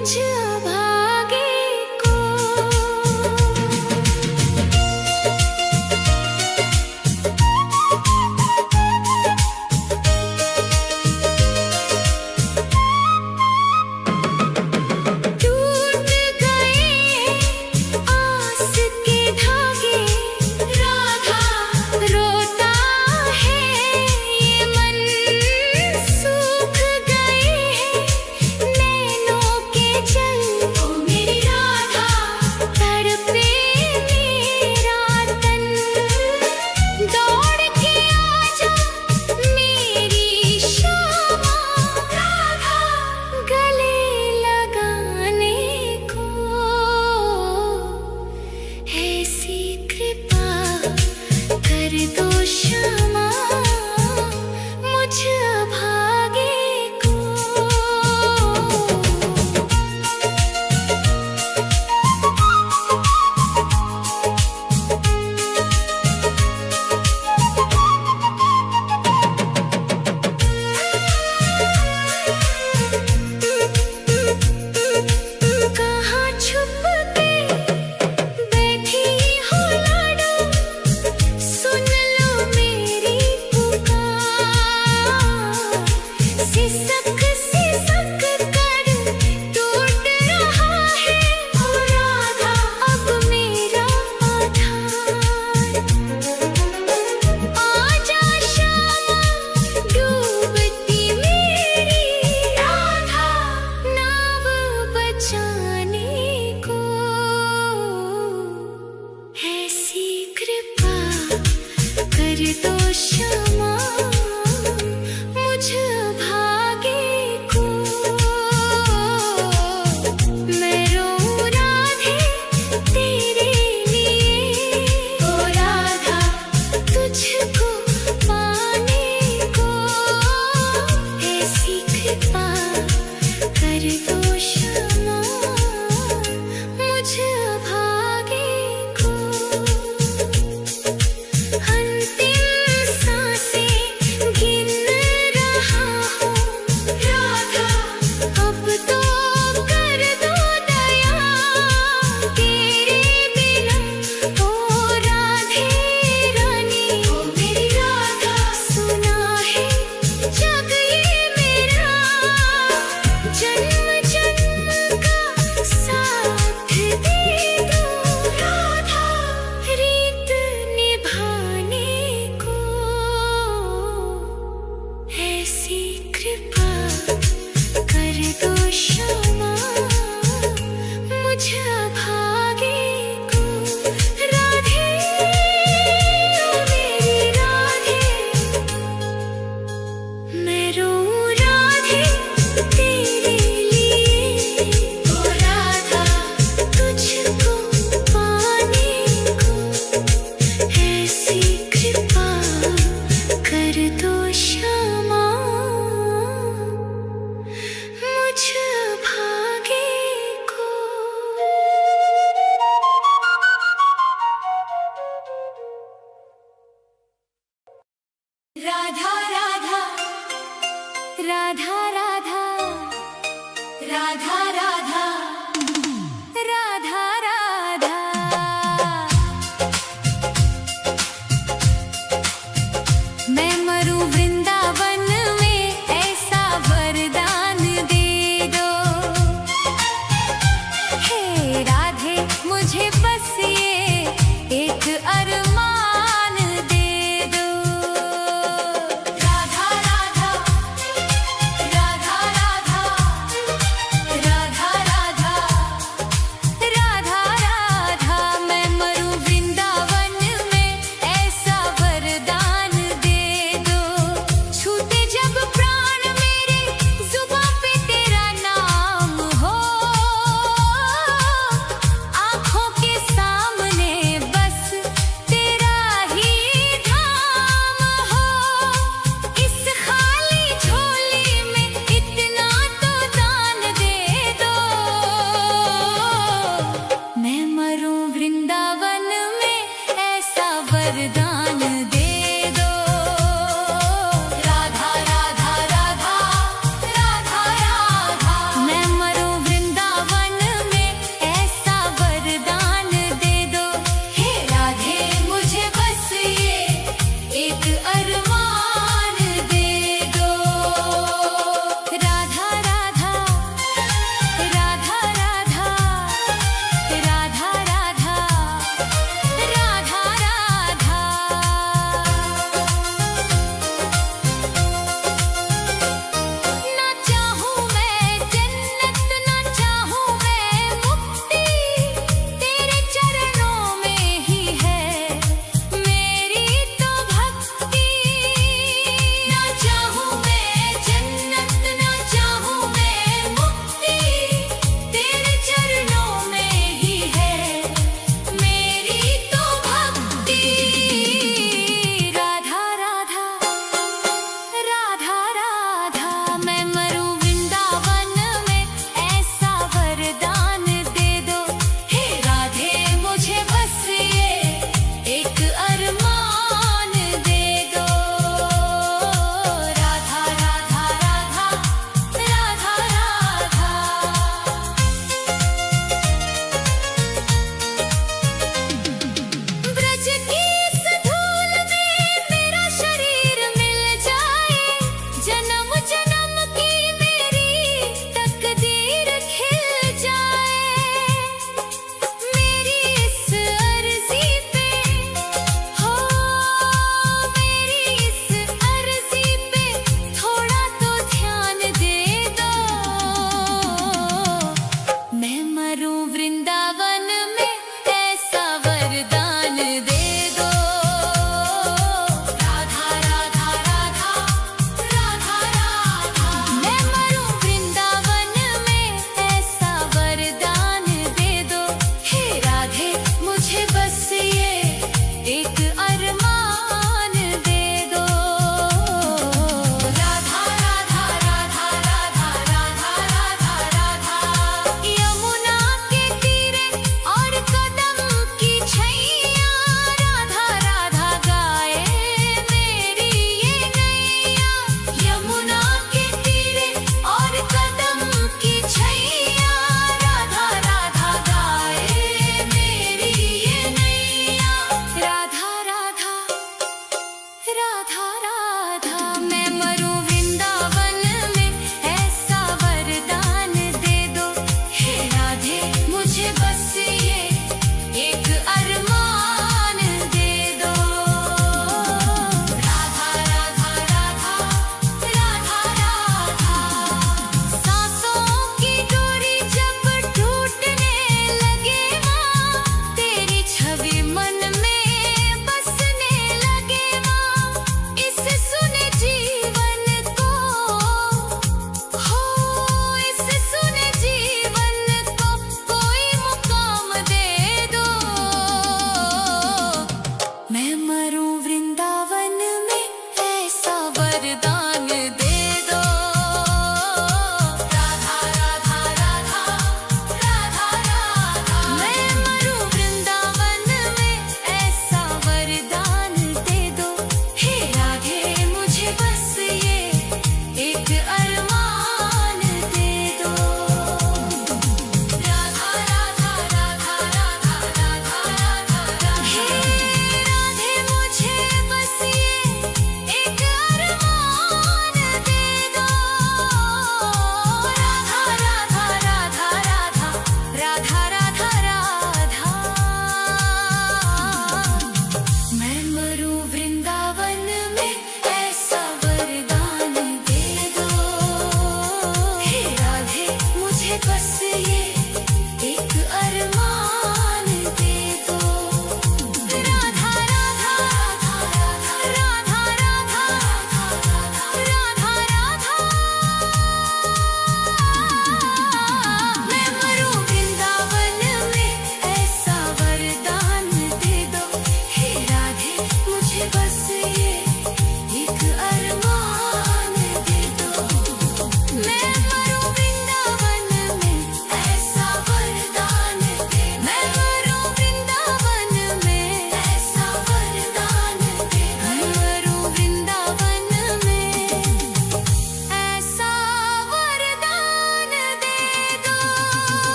मुझ अभागे को। टूट गए आस के धागे, राधा रोता है ये मन। सूख गए हैं नैनों के जल,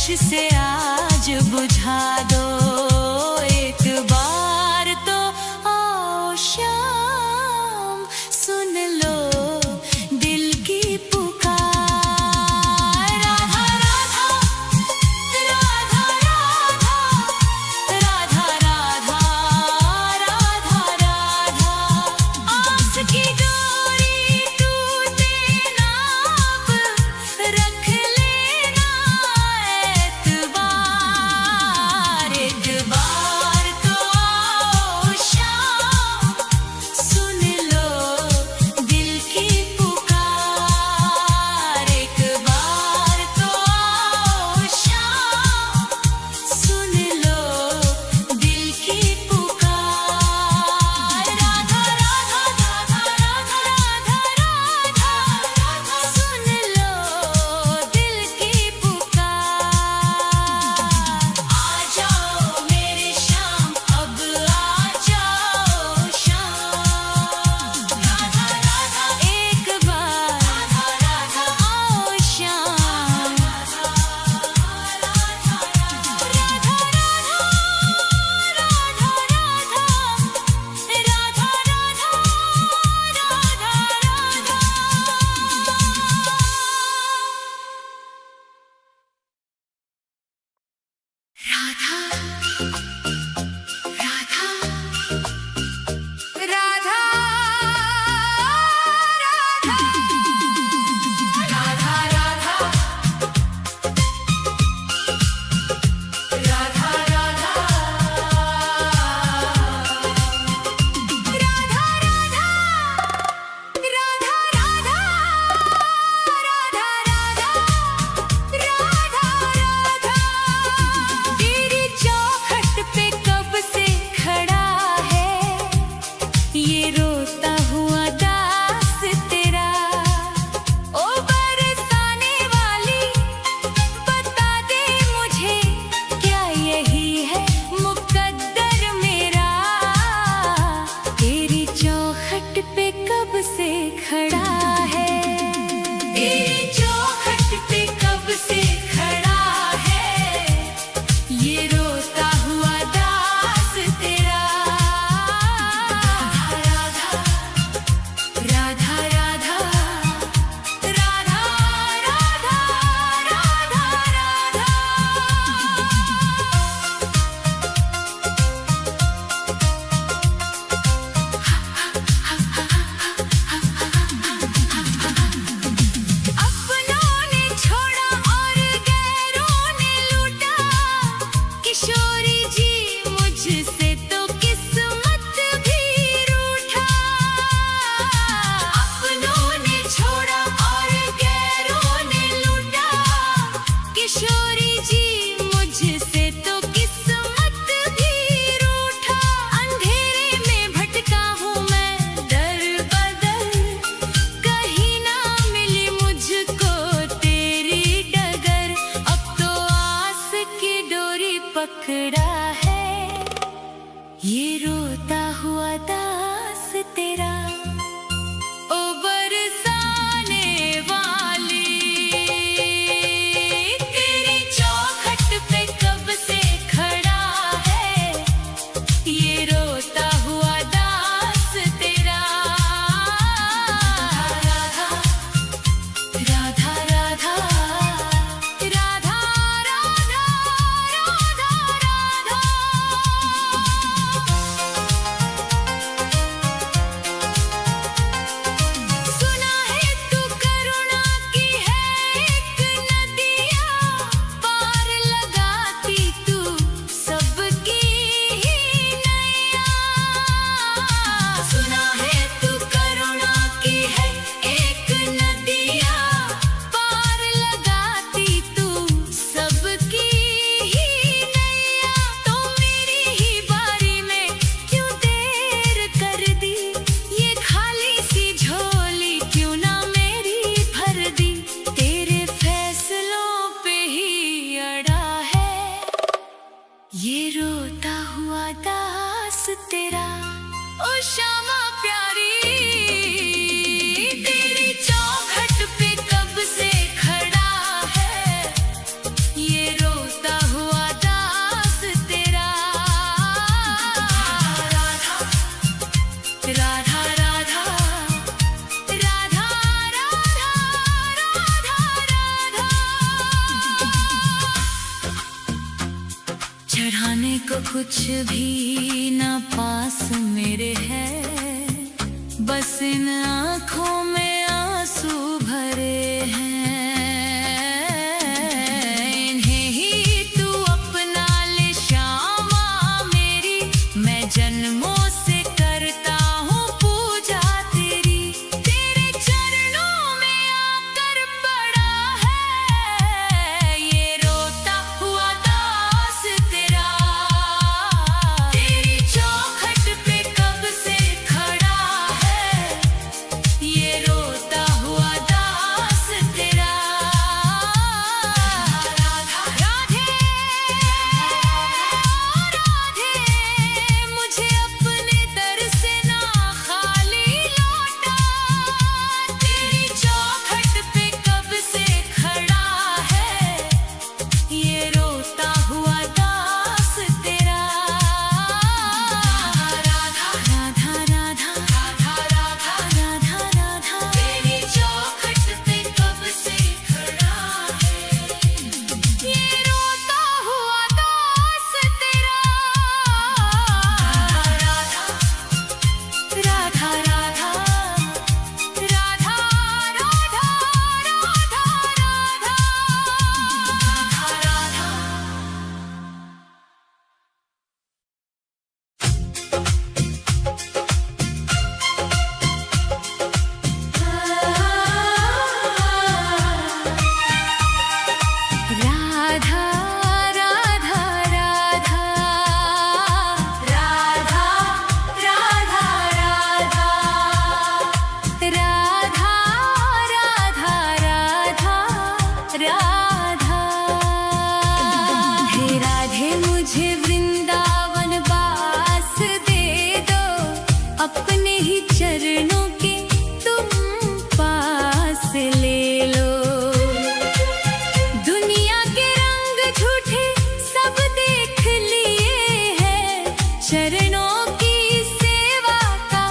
होश से आज बुझा दो एक बार तो आओ शाम सुन लो दिल की पुकार राधा राधा राधा राधा राधा राधा राधा आस की डोरी टूटे ना अब रख लेना एतबार एक बार तो आओ शाम सुन लो दिल की पुकार एक बार तो आओ शाम सुन लो दिल की पुकार राधा राधा राधा राधा राधा राधा सुन लो दिल की पुकार आ जाओ मेरे शाम अब आ जाओ शाम राधा राधा एक बार राधा राधा आओ शाम राधा राधा राधा तेरी चौखट पे कब से खड़ा है ये रोता हुआ दास तेरा ओ बरसाने वाली बता दे मुझे क्या यही है मुकद्दर मेरा तेरी चौखट पे कब से खड़ा है तेरी चौखट पे कब से खड़ा है ये रोता हुआ दास तेरा राधा राधा राधा राधा राधा राधा राधा अपनों ने छोड़ा और गैरों ने लूटा किशोरी जी मुझसे तो किस्मत भी रूठा अपनों ने छोड़ा और गैरों ने लूटा किशोरी जी मुझसे तो किस्मत भी रूठा अंधेरे में भटका हूँ मैं दर बदर कहीं ना मिली मुझको तेरी डगर अब तो आस की डोरी पकड़ा है ये रोता हुआ दास तेरा ओ बरसाने वाली तेरी चौखट पे कब से खड़ा है ये रोता हुआ दास तेरा राधा राधा राधा राधा राधा राधा राधा चढ़ाने को कुछ भी ना पास मेरे है, बस इन आँखों में आंसू भरे हैं। इन्हें ही तू अपना ले श्यामा मेरी, मैं जन्मों से करता हूँ पूजा तेरी। तेरे चरणों में आकर पड़ा है ये रोता हुआ दास तेरा। तेरी चौखट पे कब से खड़ा है ये रोता हुआ दास तेरा। राधा राधे राधे, मुझे अपने दर से ना खाली लौटा। तेरी चौखट पे कब से खड़ा है ये रोता हुआ दास तेरा। राधा राधा राधा राधा राधा राधा राधा, तेरी चौखट पे कब से खड़ा है ये रोता हुआ दास तेरा। राधा राधा राधा राधा राधा राधा राधा राधा राधा राधा राधा राधा राधा राधा। हे राधे मुझे वृंदावन वास दे दो, अपने ही चरणों के तुम पास ले लो। दुनिया के रंग झूठे सब देख लिए हैं, चरणों की सेवा का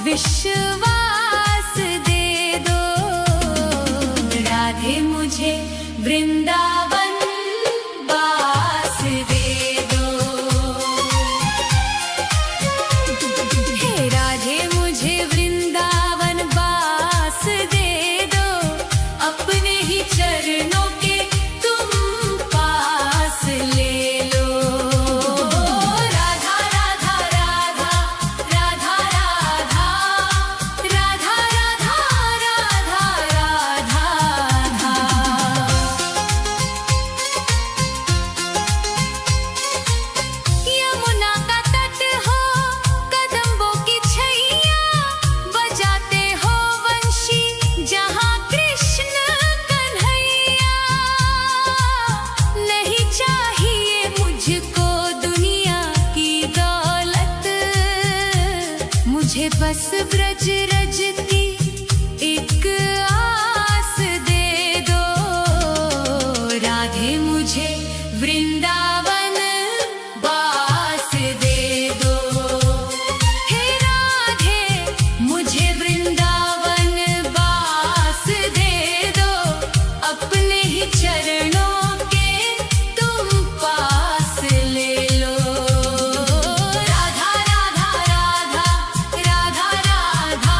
विश्वास दे दो। राधे मुझे वृंदावन वास दे दो। हे राधे मुझे वृंदावन वास दे दो, अपने ही चरणों के तुम पास ले लो। राधा राधा राधा राधा राधा राधा राधा राधा राधा। यमुना का तट हो, कदम्बों की छैया, बजाते हो वंशी जहाँ कृष्ण कन्हैया। नहीं चाहिए मुझको दुनिया की दौलत, मुझे बस ब्रज रज की एक आस दे दो। राधे मुझे वृंदावन वास दे दो। हे राधे मुझे वृंदावन वास दे दो, अपने ही चरणों के तुम पास ले लो। राधा राधा राधा राधा राधा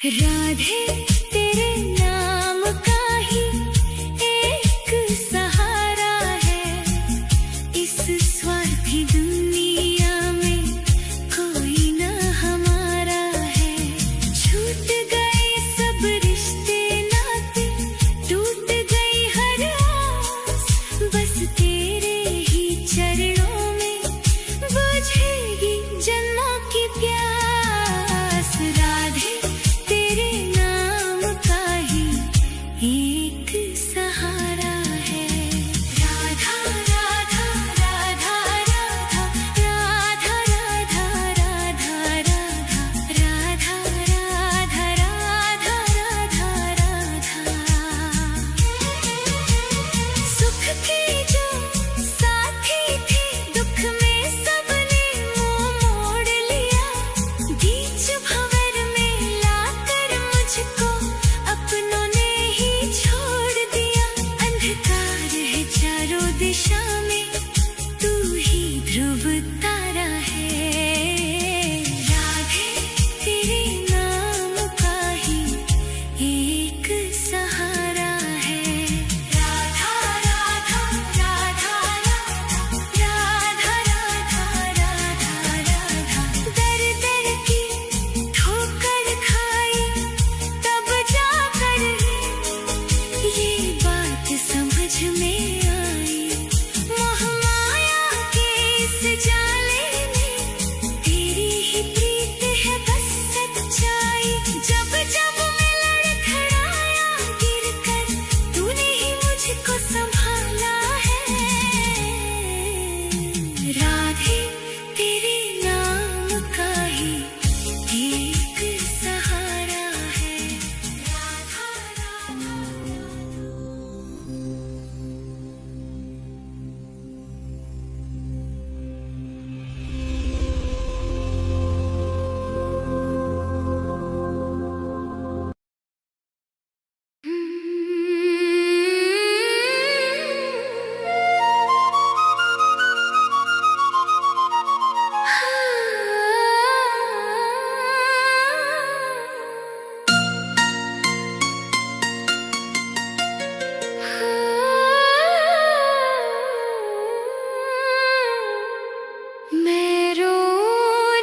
राधे तेरे नाम का ही एक सहारा है, इस स्वार्थी दुनिया में कोई न हमारा है। छूट गए सब रिश्ते नाते, टूट गई हर आस, बस तेरे ही चरणों में बुझेगी जन्मों की प्यास। राधे तेरे नाम का ही एक सहारा है। राधा राधा राधा राधा राधा राधा राधा राधा राधा राधा राधा राधा राधा। सुख के जो साथी थे, दुख में सबने मुंह मोड़ लिया। बीच भंवर में लाकर मुझको अपनों ने ही छोड़ दिया। अंधकार है चारों दिशा में, तू ही ध्रुव तारा है। राधे तेरे नाम का ही एक सहारा है। राधा राधा राधा राधा राधा राधा राधा। दर दर की ठोकर खाई तब जाकर ये बात समझ में आई। मोह माया के इस जाले में तेरी ही प्रीत है बस सच्चाई। जब जब मैं लड़खड़ाया गिरकर, तूने ही मुझको संभाला है। राधे तेरे नाम का ही एक सहारा है। राधा राधा। मैं रो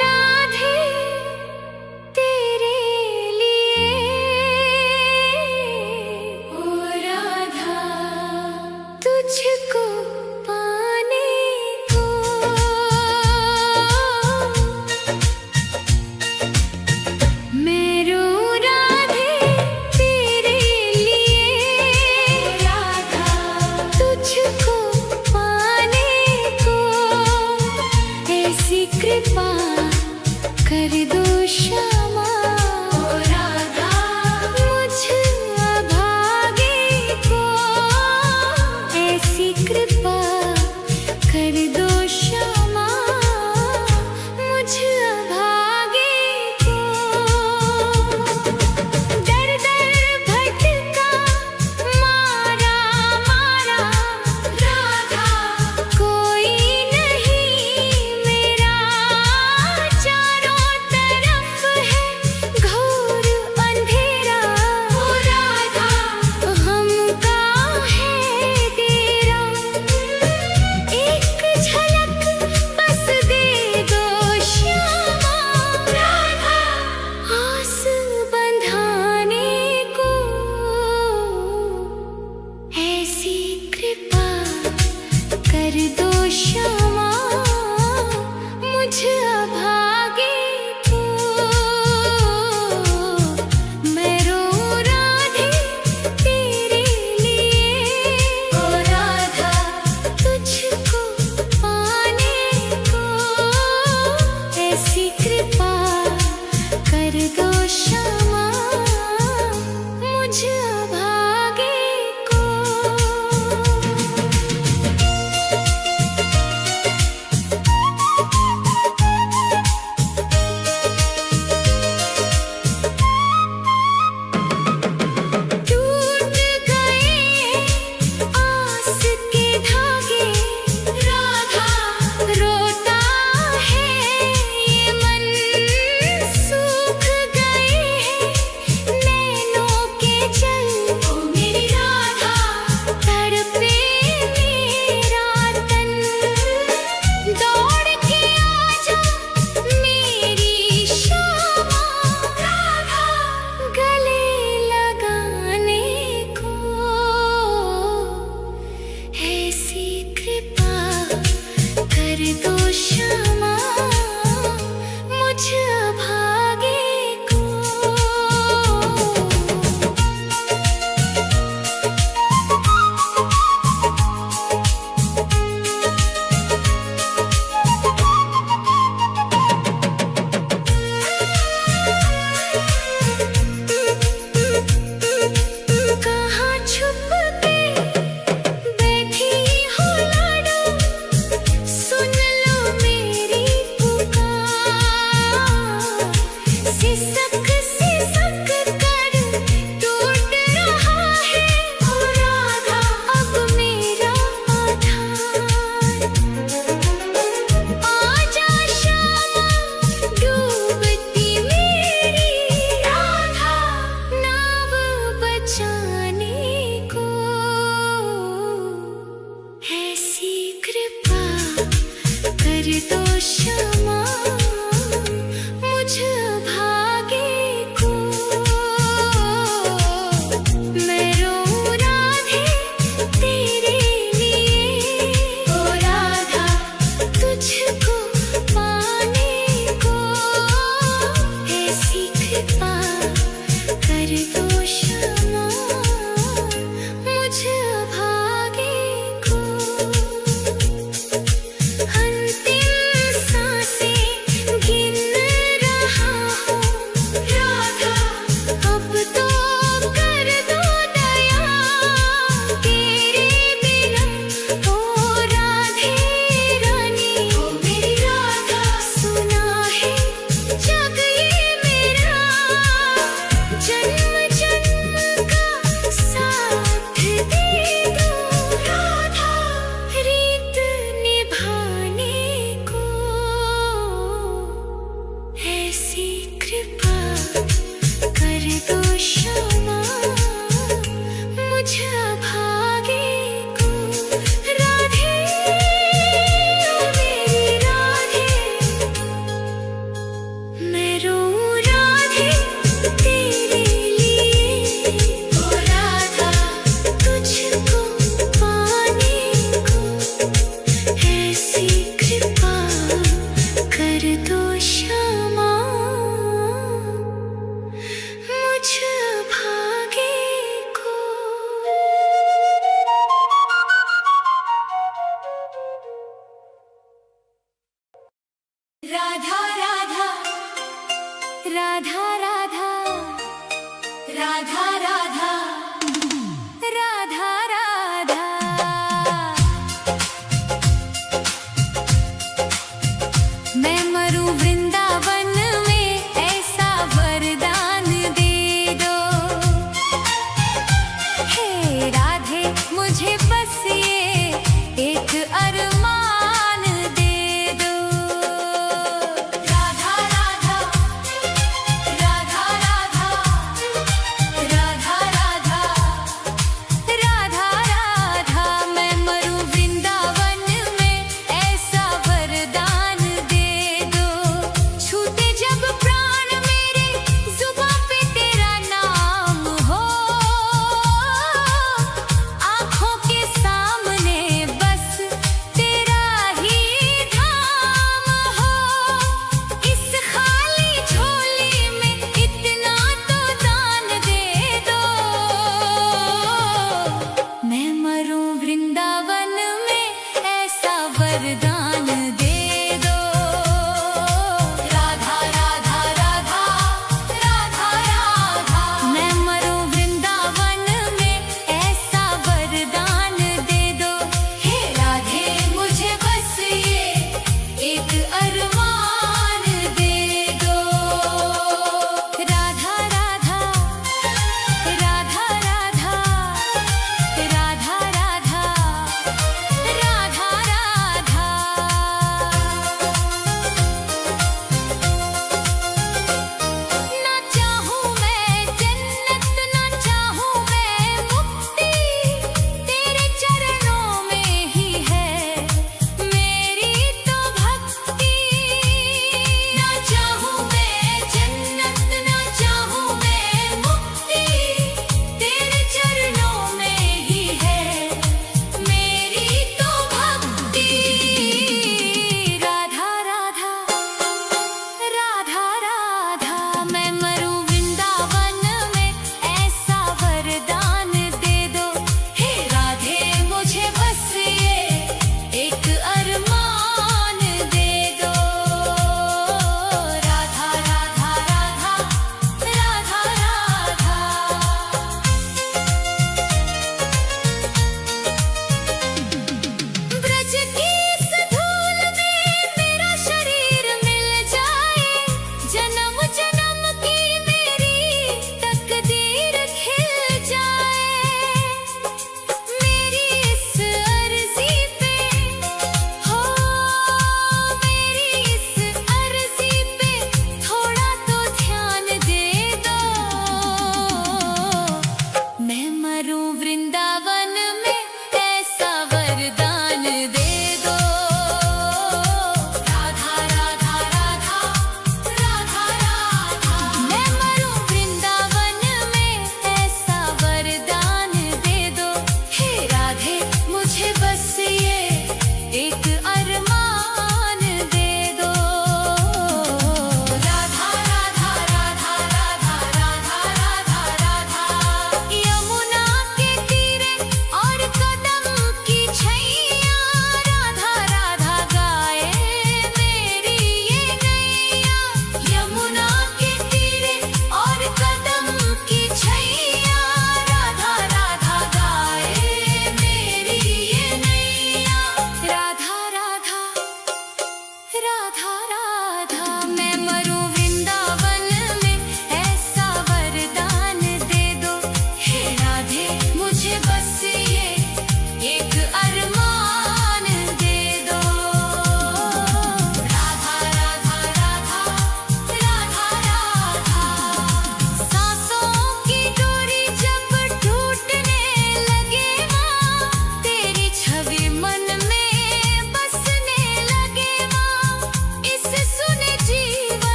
राधे तेरे लिए, ओ राधा तुझको पाने को। मैं रो राधे तेरे लिए, राधा तुझको पाने को। ऐसी कृपा कर दो श्यामा, ओ राधा मुझ अभागे को। ऐसी कृपा कर दो श्यामा, मुझ अभागे को। दर दर भटका मारा मारा राधा, कोई नहीं मेरा। चारों तरफ है घोर अंधेरा, ओ राधा हमका है डेरा। एक झलक बस दे दो श्यामा, राधा आस बंधाने को। ऐसी कृपा कर दो श्यामा, मुझ अभागे को। मैं रो राधे तेरे लिए, ओ राधा तुझको पाने को। ऐसी कृपा कर दो श्यामा, मुझ अभागे को। सिसक सिसक कर टूट रहा है ओ राधा अब मेरा आधार। आजा श्यामा डूबती मेरी राधा नाव बचाने को। ऐसी कृपा कर दो क्षमा मुझ भागे को। मैं रोऊं राधे तेरे लिए ओ राधा तुझको पाने को। ऐसी कृपा कर दो क्षमा मुझ भागे को। अंतिम सांसें गिन रहा हूँ राधा अब तो कर दो दया तेरे बिना ओ राधे रानी ओ मेरी राधा। सुना है जग ये मेरा जन्म जन्म का साथ दे दो राधा रीत निभाने को। ऐसी कृपा कर दो क्षमा मुझ भागे को। राधे ओ मेरी राधे मैं रोऊं राधे तेरे लिए ओ राधा तुझको पाने को। ऐसी कृपा कर दो क्षमा मुझ भागे को। राधा राधा राधा राधा राधा राधा राधा राधा। मैं मरूं वृंदावन में ऐसा वरदान दे दो। हे राधे मुझे बस ये एक अरमान दे दो। राधा राधा राधा राधा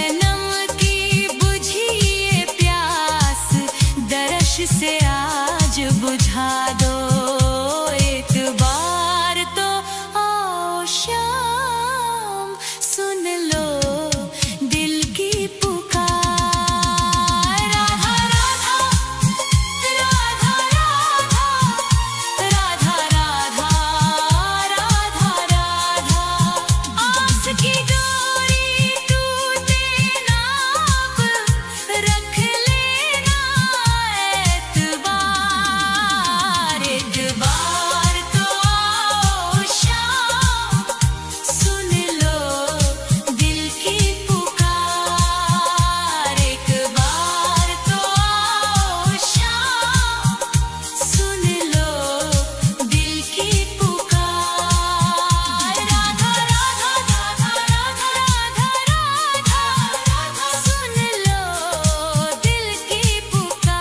जन्म की बुझी ये प्यास दर्श से आज बुझा दो। एक बार तो आओ शाम, सुन लो दिल की पुकार। राधा राधा राधा राधा राधा राधा राधा, आस की डोरी टूटे ना अब, रख लेना एतबार। एक बार तो आओ शाम, सुन लो दिल की पुकार। एक बार तो आओ शाम, सुन लो दिल की पुकार। राधा राधा राधा राधा राधा राधा, सुन लो दिल की पुकार।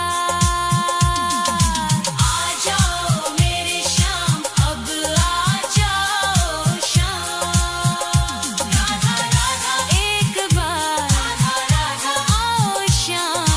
आ जाओ मेरे श्याम, अब आ जाओ शाम। राधा राधा एक बार, राधा राधा आओ श्याम।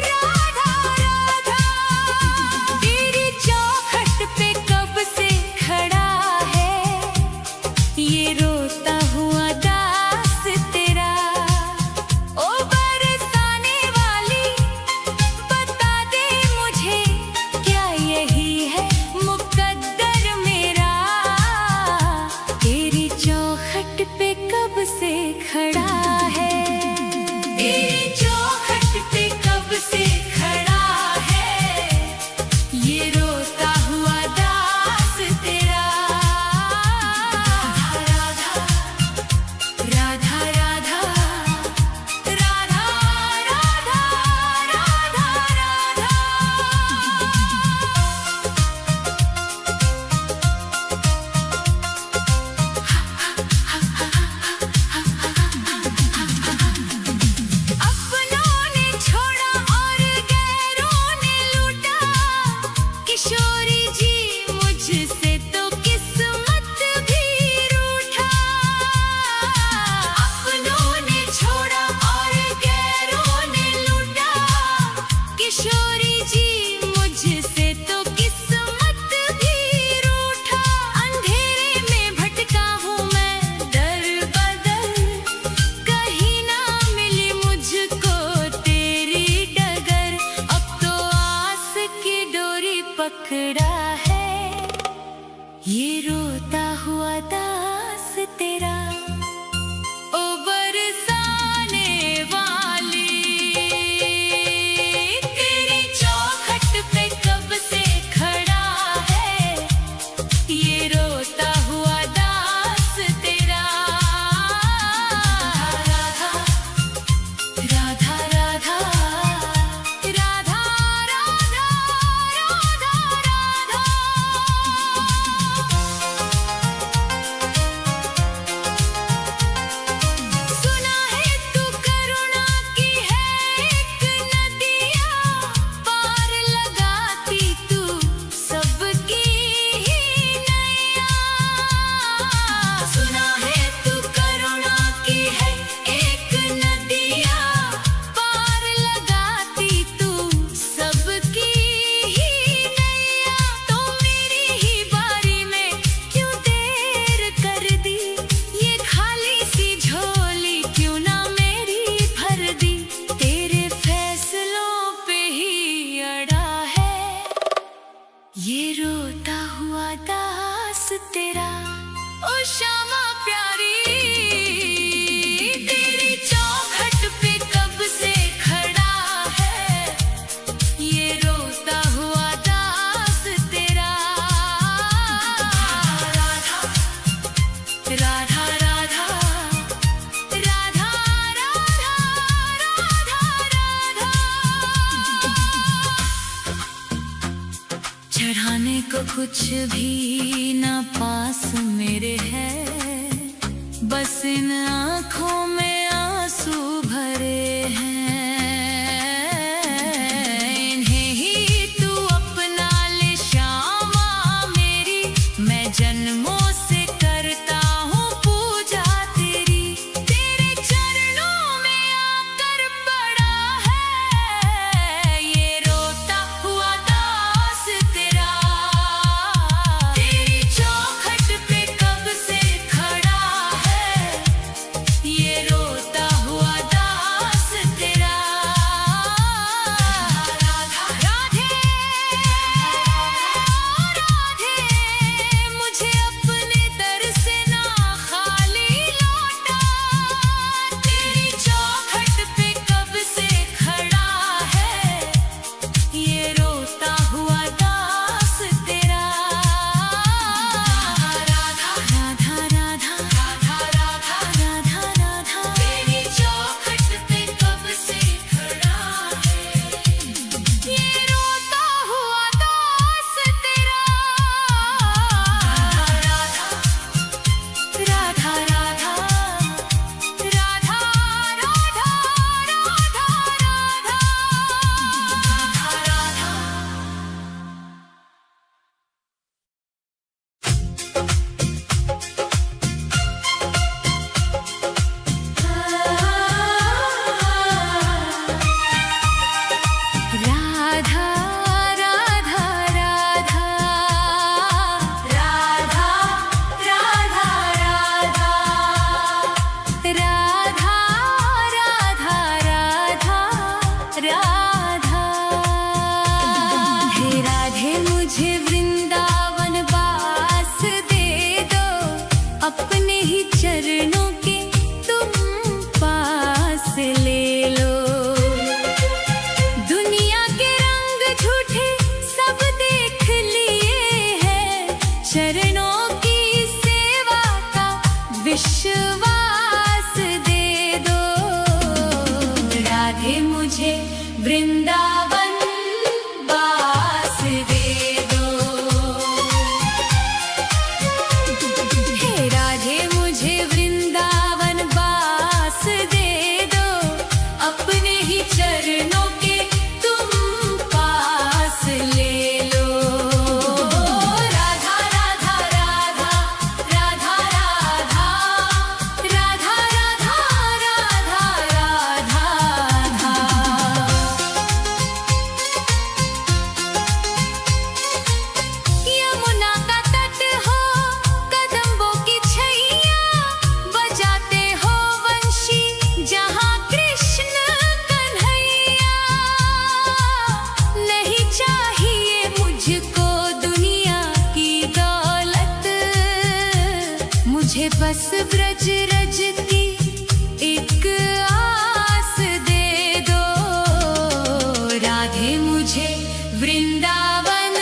राधा राधा राधा तेरी चौखट पे कब से खड़ा है ये रोता हुआ दास तेरा। ओ बरसाने वाली बता दे मुझे, क्या यही है मुकद्दर मेरा। तेरी चौखट पे कब से खड़ा है, तेरी चौखट पे कब से खड़ा है ये रोता हुआ दास तेरा। राधा राधा राधा राधा राधा राधा राधा। कुछ भी ना पास मेरे है, बस इन आँखों में आंसू भरे हैं। इन्हें ही तू अपना ले श्यामा मेरी, मैं जन्मों से करता हूँ पूजा तेरी। तेरे चरणों में आकर पड़ा है ये रोता हुआ दास तेरा। तेरी चौखट पे कब से खड़ा है ये रोता हुआ दास तेरा। राधा राधे राधे, मुझे अपने दर से ना खाली लौटा। तेरी चौखट पे कब से खड़ा है ये रोता हुआ दास तेरा। राधा राधा राधा राधा राधा राधा राधा, तेरी चौखट पे कब से खड़ा है ये रोता हुआ दास तेरा। राधा राधा राधा राधा राधा राधा राधा राधा राधा राधा राधा राधा राधा राधा। हे राधे मुझे वृंदावन वास दे दो, अपने ही चरणों के तुम पास ले लो। दुनिया के रंग झूठे सब देख लिए हैं, चरणों की सेवा का विश्वास दे दो। राधे मुझे वृंदावन वास दे दो। हे राधे मुझे वृंदावन वास दे दो, अपने ही चरणों के तुम पास ले लो। राधा राधा राधा राधा राधा राधा राधा राधा राधा राधा। यमुना का तट हो कदम्बों की छैया, बजाते हो वंशी जहाँ कृष्ण कन्हैया। नहीं चाहिए मुझको दुनिया की दौलत, मुझे बस ब्रज रज की एक आस दे दो। राधे मुझे वृंदावन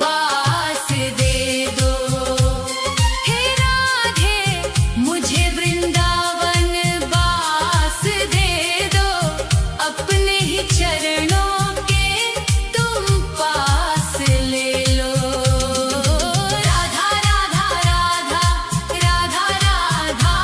वास दे दो। हे राधे मुझे वृंदावन वास दे दो, अपने ही चरणों के तुम पास ले लो। राधा राधा राधा राधा राधा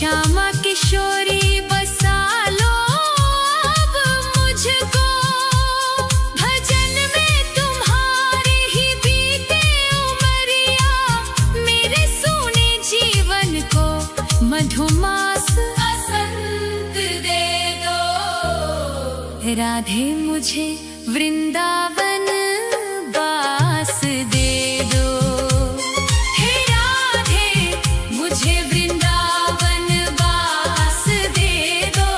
श्यामा किशोरी बसा लो अब मुझको, भजन में तुम्हारी ही बीते उमरिया, मेरे सोने जीवन को मधुमास बसंत दे दो। राधे मुझे वृंदावन बास दे दो, हे राधे मुझे वृंदावन बास दे दो,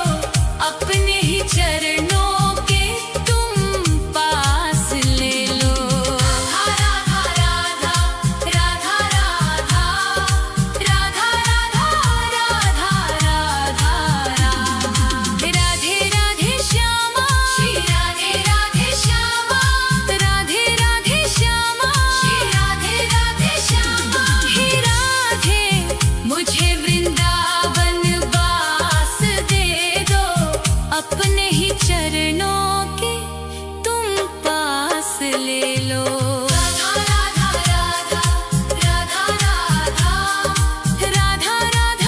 अपने ही चरणों के तुम पास ले लो। राधा राधा राधा राधा राधा राधा राधा राधा, राधे राधे श्यामा, श्री राधे राधे श्यामा, राधे राधे श्यामा, श्री राधे राधे श्यामा। हे राधे मुझे वृंदावन बास दे दो, अपने ही चरणों के तुम पास ले लो। राधा राधा राधा राधा राधा राधा राधा राधा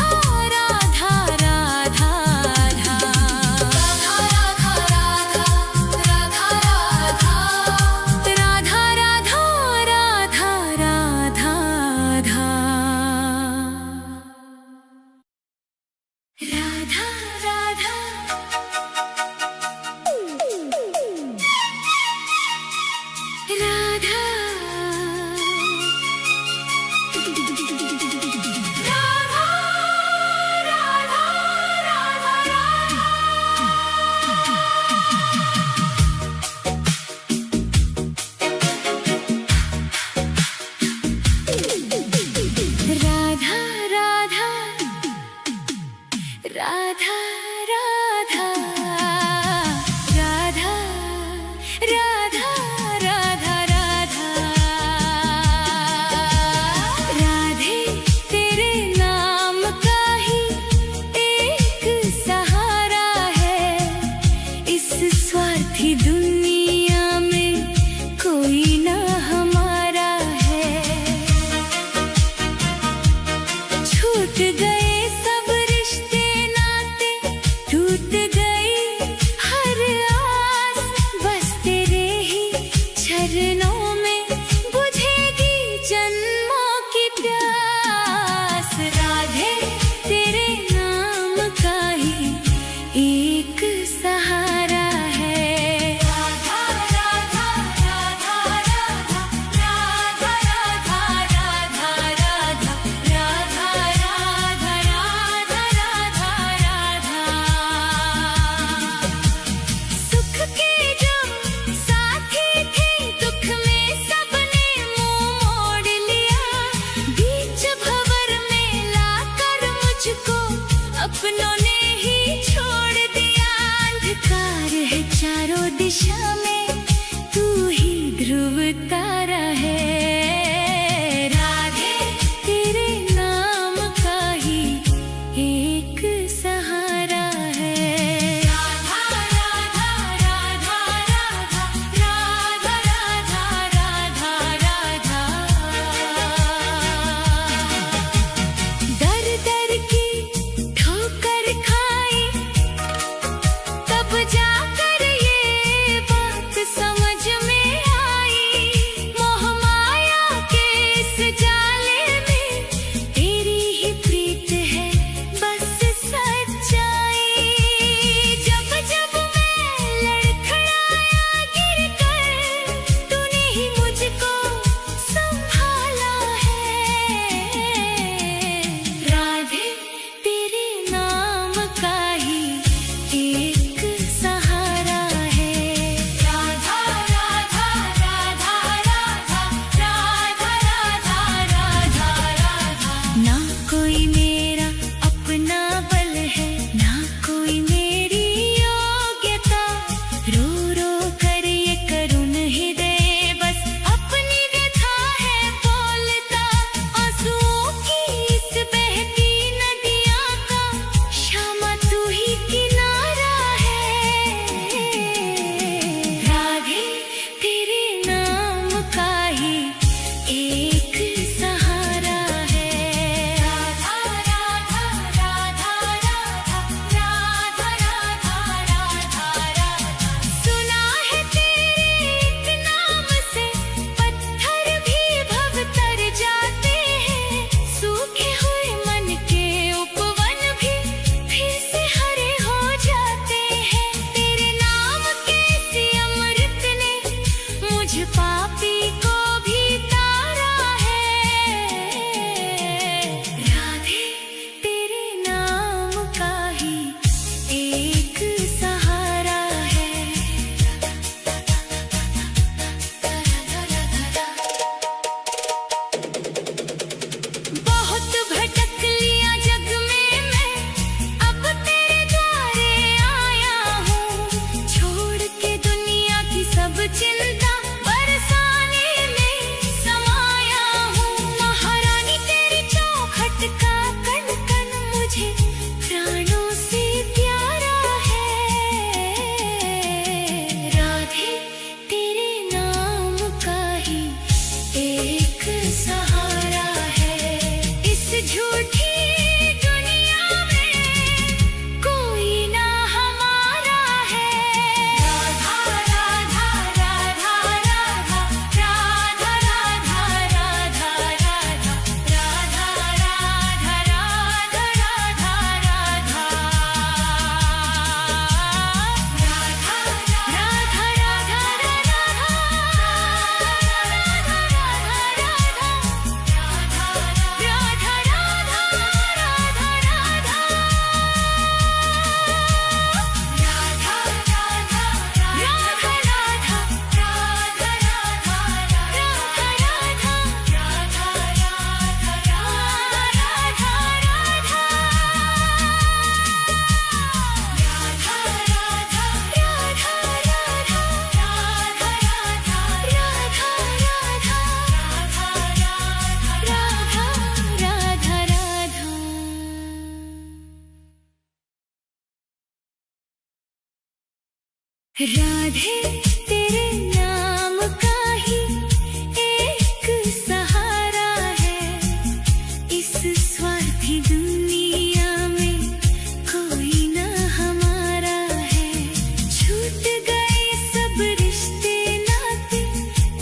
राधा राधा राधा राधा राधे तेरे नाम का ही एक सहारा है, इस स्वार्थी दुनिया में कोई ना हमारा है। छूट गए सब रिश्ते नाते, टूट गई हर आस, बस तेरे ही चरणों में बुझेगी जन्मों की प्यास। राधे तेरे नाम का ही एक सहारा है। राधा राधा राधा राधा राधा राधा राधा राधा राधा राधा राधा राधा। सुख के जो साथी थे, दुख में सबने मुंह मोड़ लिया, बीच भंवर में लाकर मुझको अपनों ने ही छोड़ दिया। अंधकार है चारों दिशा में, तू ही ध्रुव तारा है। राधे तेरे नाम का ही एक सहारा है। राधा राधा राधा राधा राधा राधा राधा राधा। दर दर की ठोकर खाई, तब जाकर ये बात समझ में आई, मोह माया के इस जाले में तेरी ही प्रीत है बस सच राधे तेरे नाम का ही एक सहारा है, इस स्वार्थी दुनिया में कोई ना हमारा है। छूट गए सब रिश्ते नाते,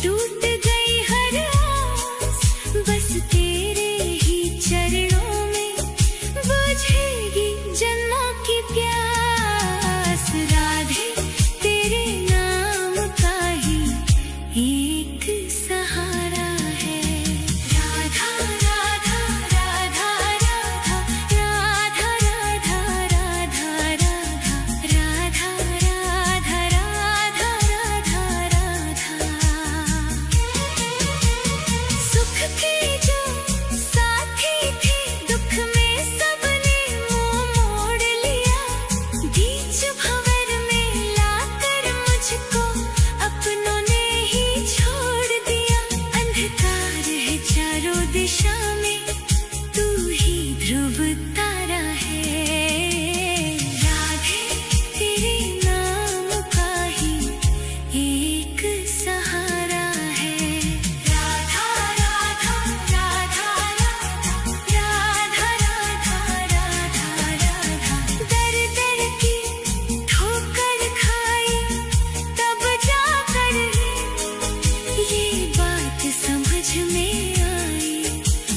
टूट गई हर आस, बस तेरे ही चरणों में बुझेगी जन्मों की प्यास। राधे तेरे नाम का ही एक सहारा है। राधा राधा राधा राधा राधा राधा राधा राधा राधा राधा राधा राधा। सुख के जो साथी थे, दुख में सबने मुंह मोड़ लिया। बीच भंवर में लाकर मुझको अपनों ने ही छोड़ दिया। अंधकार है चारों दिशा में, तू ही ध्रुव तारा है। राधे तेरे नाम का ही एक सहारा है। राधा राधा राधा राधा राधा राधा राधा। दर दर की ठोकर खाई तब जाकर ये बात समझ में आई।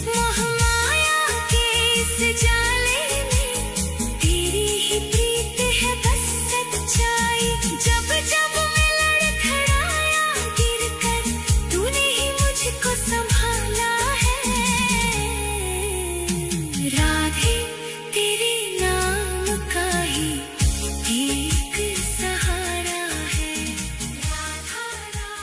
मोह माया के इस जाले में तेरी ही प्रीत है बस सच्चाई। जब जब मैं लड़खड़ाया गिरकर, तूने ही मुझको संभाला है। राधे तेरे नाम का ही एक सहारा है। राधा राधा।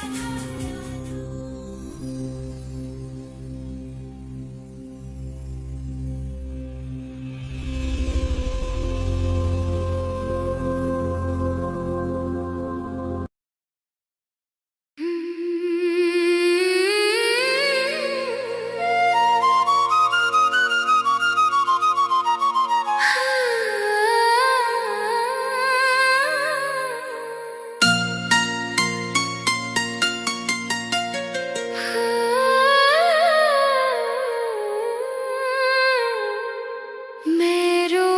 मैं रो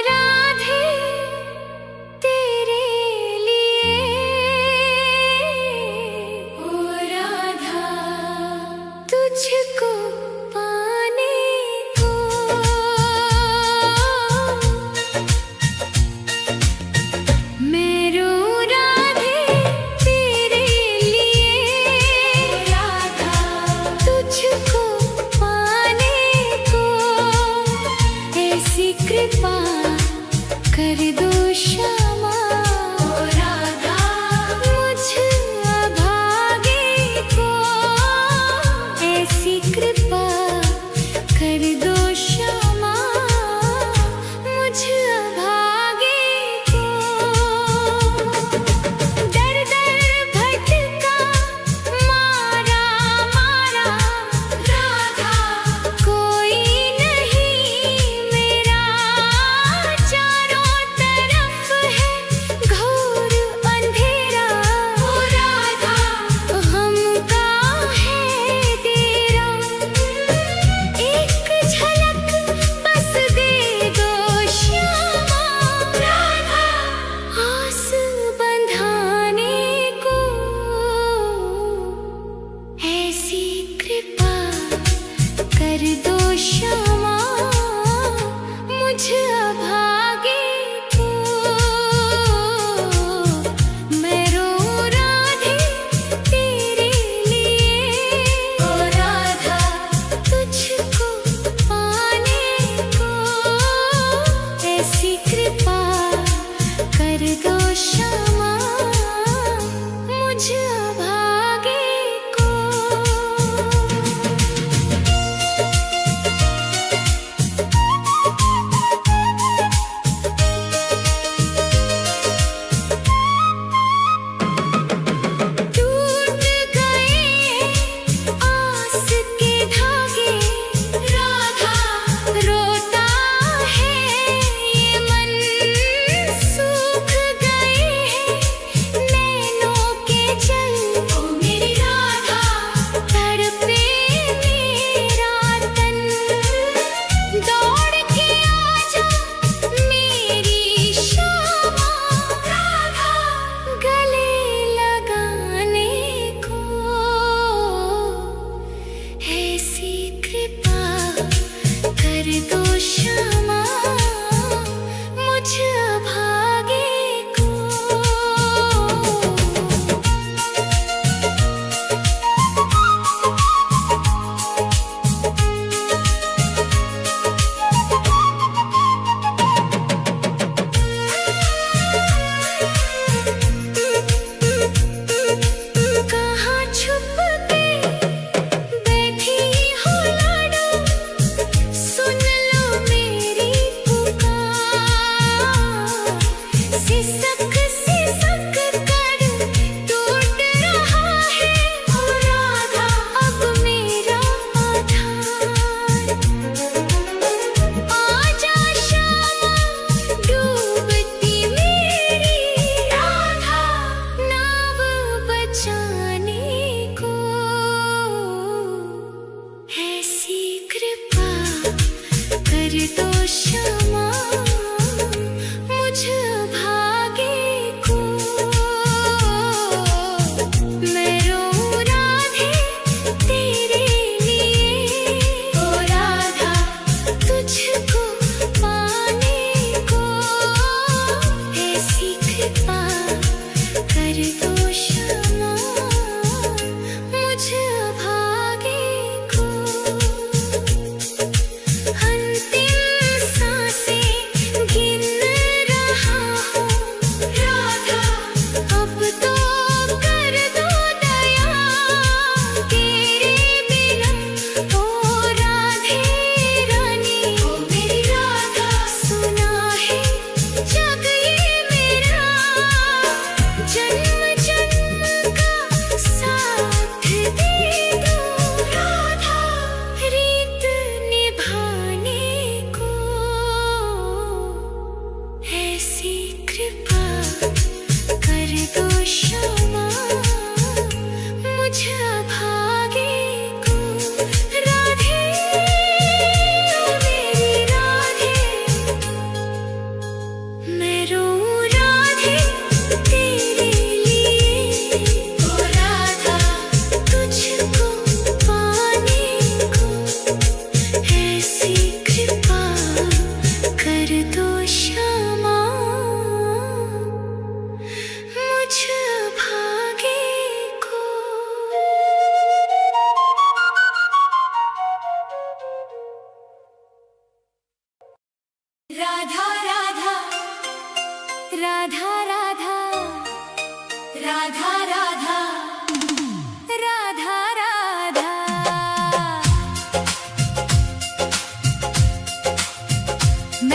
राधे तेरे लिए, ओ राधा तुझको पाने को। मैं रो राधे तेरे लिए, राधा तुझको पाने को। ऐसी कृपा कर दो श्यामा, ओ राधा मुझ अभागे को। ऐसी कृपा कर दो श्यामा, मुझ अभागे को। दर दर भटका मारा मारा राधा, कोई नहीं मेरा चारों तरफ है।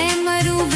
मैं मरूं